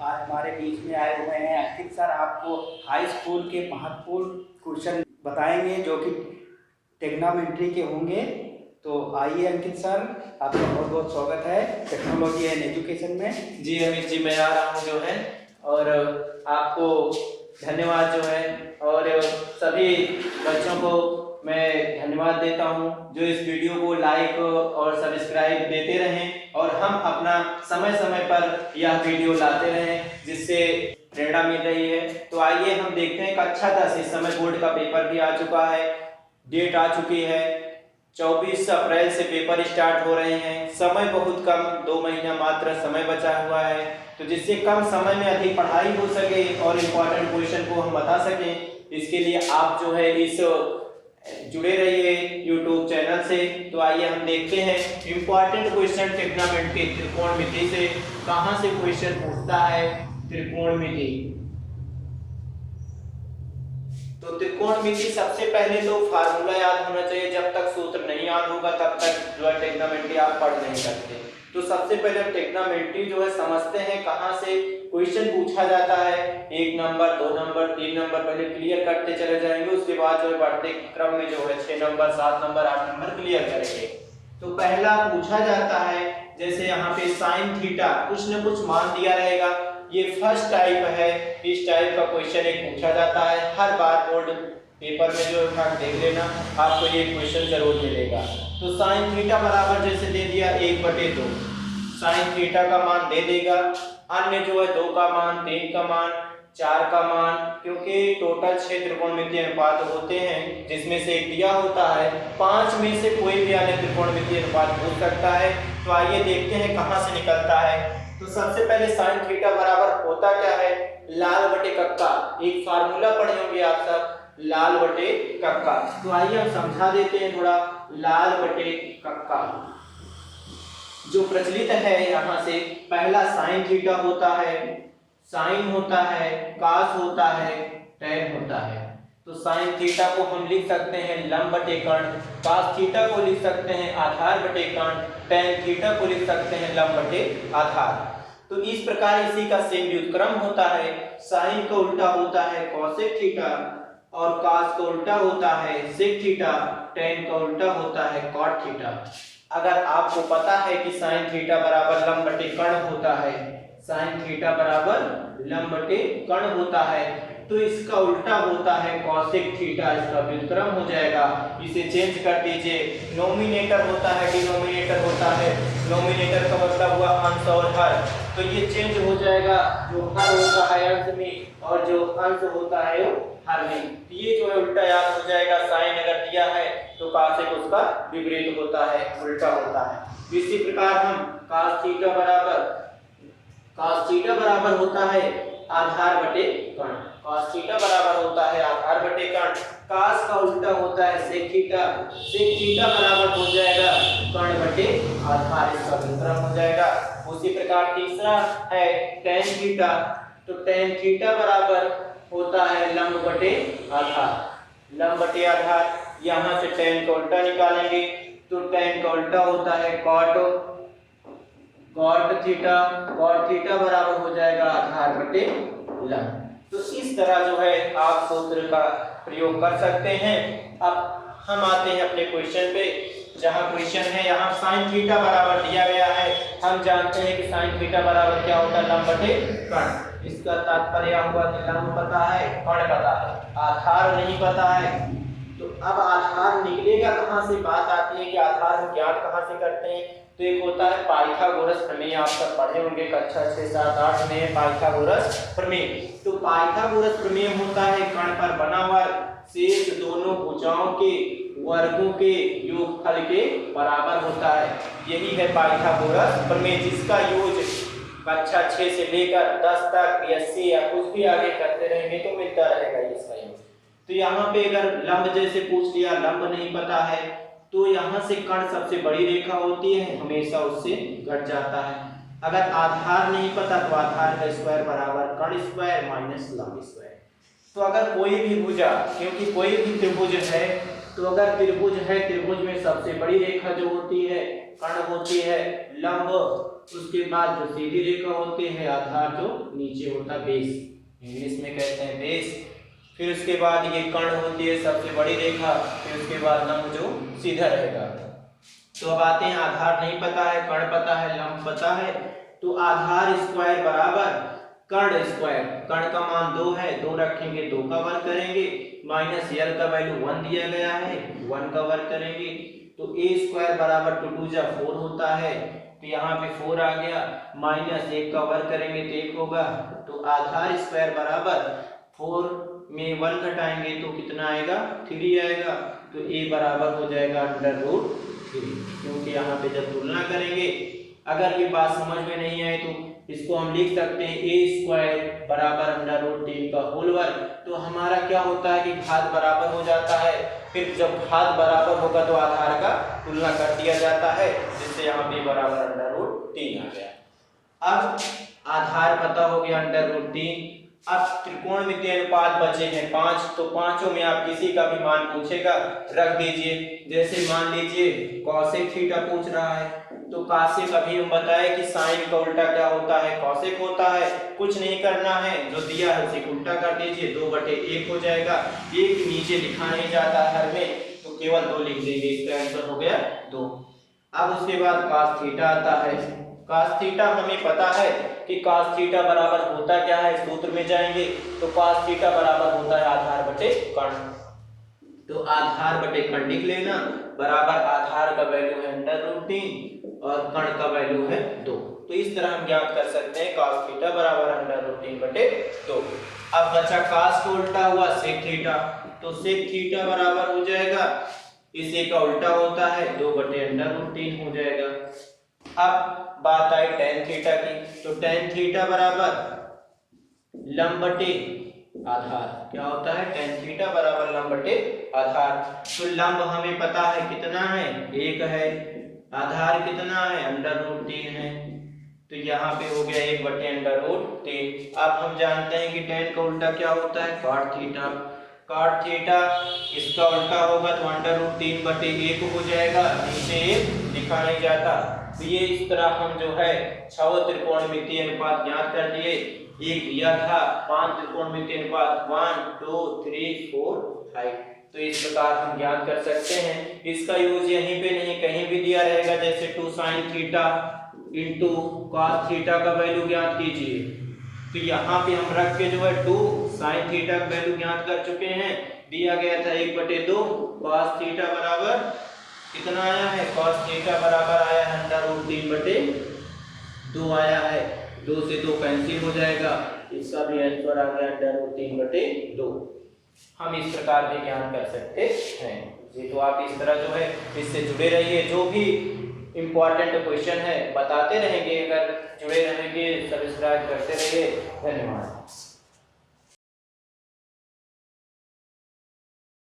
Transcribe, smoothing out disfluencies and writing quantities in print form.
आज हमारे बीच में आए हुए हैं अंकित सर। आपको हाई स्कूल के महत्वपूर्ण क्वेश्चन बताएंगे जो कि टेक्नोमेट्री के होंगे। तो आइए अंकित सर, आपका बहुत बहुत स्वागत है टेक्नोलॉजी एंड एजुकेशन में। जी अमित जी, मैं आ रहा हूँ जो है, और आपको धन्यवाद जो है, और सभी बच्चों को मैं धन्यवाद देता हूँ जो इस वीडियो को लाइक और सब्सक्राइब देते रहें, और हम अपना समय समय पर यह वीडियो लाते रहें जिससे प्रेरणा मिल रही है। तो आइए हम देखते हैं कक्षा 10 इस समय बोर्ड का पेपर भी आ चुका है, डेट आ चुकी है, 24 अप्रैल से पेपर स्टार्ट हो रहे हैं। समय बहुत कम, 2 महीना मात्र समय बचा हुआ है, तो जिससे कम समय में अधिक पढ़ाई हो सके और इम्पोर्टेंट क्वेश्चन को हम बता सकें, इसके लिए आप जो है इस जुड़े रहिए YouTube चैनल से। तो आइए हम देखते हैं इम्पोर्टेंट क्वेश्चन ट्रिग्नोमेट्री त्रिकोणमिति से कहाँ से क्वेश्चन पूछता है। त्रिकोणमिति, तो त्रिकोणमिति सबसे पहले तो फार्मूला याद होना चाहिए। जब तक सूत्र नहीं याद होगा तब तक जो है ट्रिग्नोमेट्री आप पढ़ नहीं सकते। तो सबसे पहले हम ट्रिग्नोमेट्री जो है समझते हैं कहाँ से क्वेश्चन पूछा जाता है। 1 नंबर, 2 नंबर, 3 नंबर पहले क्लियर करते चले जाएंगे, उसके बाद जो है बढ़ते क्रम में जो है 6 नंबर, 7 नंबर, 8 नंबर क्लियर करेंगे। तो पहला पूछा जाता है, जैसे यहाँ पे साइन थीटा, कुछ न कुछ मान दिया रहेगा। ये फर्स्ट टाइप है, इस टाइप का क्वेश्चन एक पूछा जाता है हर बार बोर्ड पेपर में। जो है देख लेना, आपको ये क्वेश्चन जरूर मिलेगा। तो साइन थीटा बराबर जैसे दे दिया 1/2, साइन थीटा का मान दे देगा। अन्य जो है 2 का मान, 3 का मान, 4 का मान, क्योंकि टोटल 6 त्रिकोणमितीय अनुपात होते हैं जिसमें से एक दिया होता है। 5 में से कोई भी अन्य त्रिकोणमितीय अनुपात पूछ सकता है। तो आइए देखते हैं कहाँ से निकलता है। तो सबसे पहले साइन थीटा बराबर होता क्या है, लाल बटे कक्का। एक फार्मूला पढ़े होंगे आप सब, लाल बटे कक्का। तो आइए हम समझा देते हैं थोड़ा। लाल बटे कक्का जो प्रचलित है, यहाँ से पहला साइन थीटा होता है, साइन होता है, कास होता है, टैन होता है। तो साइन थीटा को हम लिख सकते हैं लंब बटे कर्ण, कास थीटा को लिख सकते हैं आधार बटे कर्ण, टैन थीटा को लिख सकते हैं लंब बटे आधार। तो इस प्रकार इसी का सेम व्युत्क्रम होता है। साइन का उल्टा होता है कोसेक थीटा, और कास का उल्टा होता है सेक थीटा, टैन का उल्टा होता है कॉट थीटा। अगर आपको पता है कि साइन थीटा बराबर लंब बटे कर्ण होता है, साइन थीटा बराबर लंब बटे कर्ण होता है, तो इसका उल्टा होता है कोसेक थीटा, इसका व्युत्क्रम हो जाएगा। इसे चेंज कर दीजिए, नोमिनेटर होता है डिनोमिनेटर होता है, नोमिनेटर का मतलब हुआ अंश और हर, तो ये चेंज हो जाएगा। जो हर होता है अंश में और जो अंश होता है वो हर में, ये जो है उल्टा याद हो जाएगा। साइन अगर दिया है तो कासेक उसका विपरीत होता है, उल्टा होता है। इसी प्रकार हम कास थीटा बराबर होता है आधार बटे कर्ण, कास थीटा बराबर होता है आधार बटे कर्ण। कास का उल्टा होता है सेक थीटा, सेक थीटा बराबर हो जाएगा कर्ण बटे आधार, इसका व्युत्क्रम हो जाएगा। उसी प्रकार तीसरा है टैन थीटा, तो टैन थीटा बराबर होता है लंब बटे आधार, लंब बटे आधार। यहाँ से टैन का उल्टा निकालेंगे, तो टैन का उल्टा होता है कॉट थीटा, कॉट थीटा बराबर हो जाएगा आधार बटे लंब। तो इस तरह जो है आप सूत्र का प्रयोग कर सकते हैं। अब हम आते हैं अपने क्वेश्चन पे, जहां क्वेश्चन है यहाँ साइन थीटा बराबर दिया गया है। हम जानते हैं कि साइन थीटा बराबर क्या होता है, लंब बटे कर्ण। इसका तात्पर्य हुआ कि लंब पता है, कर्ण पता है, आधार नहीं पता है। तो अब आधार निकलेगा कहाँ से, बात आती है कि आधार हम ज्ञात कहाँ से करते हैं। तो एक होता है पाइथागोरस प्रमेय, आप सब पढ़े होंगे कक्षा 6, 7, 8 में पाइथागोरस प्रमेय। तो पाइथागोरस प्रमेय होता है कर्ण पर बना हुआ शेष दोनों भुजाओं के वर्गों के योगफल के बराबर होता है। यही है पाइथागोरस प्रमेय, जिसका यूज कक्षा 6 से लेकर 10 तक BSc या कुछ भी आगे करते रहेंगे तो मिलता रहेगा इसका यूज। तो यहाँ पे अगर लंब जैसे पूछ लिया, लंब नहीं पता है, तो यहाँ से कर्ण सबसे बड़ी रेखा होती है, हमेशा उससे घट जाता है। अगर आधार नहीं पता तो आधार का स्क्वायर बराबर कर्ण स्क्वायर माइनस लंब स्क्वायर। तो अगर कोई भी भुजा, क्योंकि कोई भी त्रिभुज है, तो अगर त्रिभुज है, त्रिभुज में सबसे बड़ी रेखा जो होती है कर्ण होती है लंब, उसके बाद जो सीधी रेखा होती है आधार जो नीचे होता है बेस, इंग्लिश में कहते हैं बेस। फिर उसके बाद ये कर्ण होती है सबसे बड़ी रेखा, फिर उसके बाद लंब जो सीधा रहेगा। तो अब आते हैं, आधार नहीं पता है, कर्ण पता है, लंब पता है, तो आधार स्क्वायर बराबर कर्ण स्क्वायर, कर्ण का मान 2 है, 2 रखेंगे 2 का वर्ग करेंगे, माइनस यल का वैल्यू 1 दिया गया है, 1 का वर्ग करेंगे, तो ए स्क्वायर बराबर 2 2 जा 4 होता है, तो यहाँ पे 4 आ गया, माइनस 1 का वर्ग करेंगे तो 1 होगा, तो आधार स्क्वायर बराबर 4 में 1 घटाएंगे तो कितना आएगा 3 आएगा, तो ए बराबर हो जाएगा √3, क्योंकि यहाँ पे जब तुलना करेंगे अगर ये बात समझ में नहीं आए तो इसको हम लिख सकते हैं ए स्क्वायर बराबर √3 का होल वर्ग। तो हमारा क्या होता है कि घात बराबर हो जाता है, फिर जब घात बराबर होगा तो आधार का तुलना कर दिया जाता है, जिससे यहाँ पे बराबर √3 आ गया। अब आधार पता हो गया √3। अब त्रिकोणमितीय अनुपात बचे हैं 5, तो पांचों में आप किसी का भी मान पूछेगा रख दीजिए। जैसे मान लीजिए कॉसेक थीटा पूछ रहा है, तो कॉसेक अभी हम बताए कि साइन का उल्टा क्या होता है, कॉसेक होता है। कुछ नहीं करना है, जो दिया है उसे उल्टा कर दीजिए, 2/1 हो जाएगा। 1 नीचे लिखा नहीं जाता हर में, तो केवल 2 लिख देंगे, इसका आंसर हो गया 2। अब उसके बाद cos थीटा आता है। cos थीटा हमें पता है कि cos थीटा बराबर होता क्या है, सूत्र में जाएंगे तो cos थीटा बराबर होता है आधार बटे कर्ण। तो आधार बटे कर्ण लिख लेना, बराबर आधार का वैल्यू है √3 और कर्ण का वैल्यू है 2। तो इस तरह हम ज्ञात कर सकते हैं cos थीटा बराबर √3 बटे 2। अब बचा cos को उल्टा हुआ sec थीटा, तो sec थीटा बराबर हो जाएगा, इसे का उल्टा होता है 2/√3 हो जाएगा। अब बात आई tan थीटा की, तो tan थीटा बराबर लंब बटे आधार, क्या होता है tan थीटा बराबर लंब बटे आधार। तो लंब हमें पता है कितना है 1 है, आधार कितना है √3 है, तो यहाँ पे हो गया 1/√3। अब हम जानते हैं कि tan का उल्टा क्या होता है cot थीटा, cot थीटा इसका उल्टा होगा तो √3/1 हो जाएगा, नीचे 1 लिखा नहीं जाता। तो ये इस तरह हम जो है 6 त्रिकोणमितीय अनुपात ज्ञात कर दिए। एक दिया था 5 त्रिकोणमितीय अनुपात 1 2 3 4 5, तो इस प्रकार हम ज्ञात कर सकते हैं। इसका यूज यहीं पे नहीं कहीं भी दिया रहेगा, जैसे 2 sin theta into cos theta का वैल्यू ज्ञात कीजिए, तो यहाँ पे हम रख के जो है 2 sin थीटा का वैल्यू ज्ञात कर चुके हैं। दिया गया था 1/2, cos थीटा बराबर कितना आया है, cos थीटा बराबर आया है √3/2 आया है, 2 से 2 कैंसिल हो जाएगा, इसका भी आंसर आ गया √3/2। हम इस प्रकार भी ज्ञान कर सकते हैं जी। तो आप इस तरह जो है इससे जुड़े रहिए, जो भी इम्पोर्टेंट क्वेश्चन है बताते रहेंगे, अगर जुड़े रहेंगे सब्सक्राइब करते रहिए। धन्यवाद।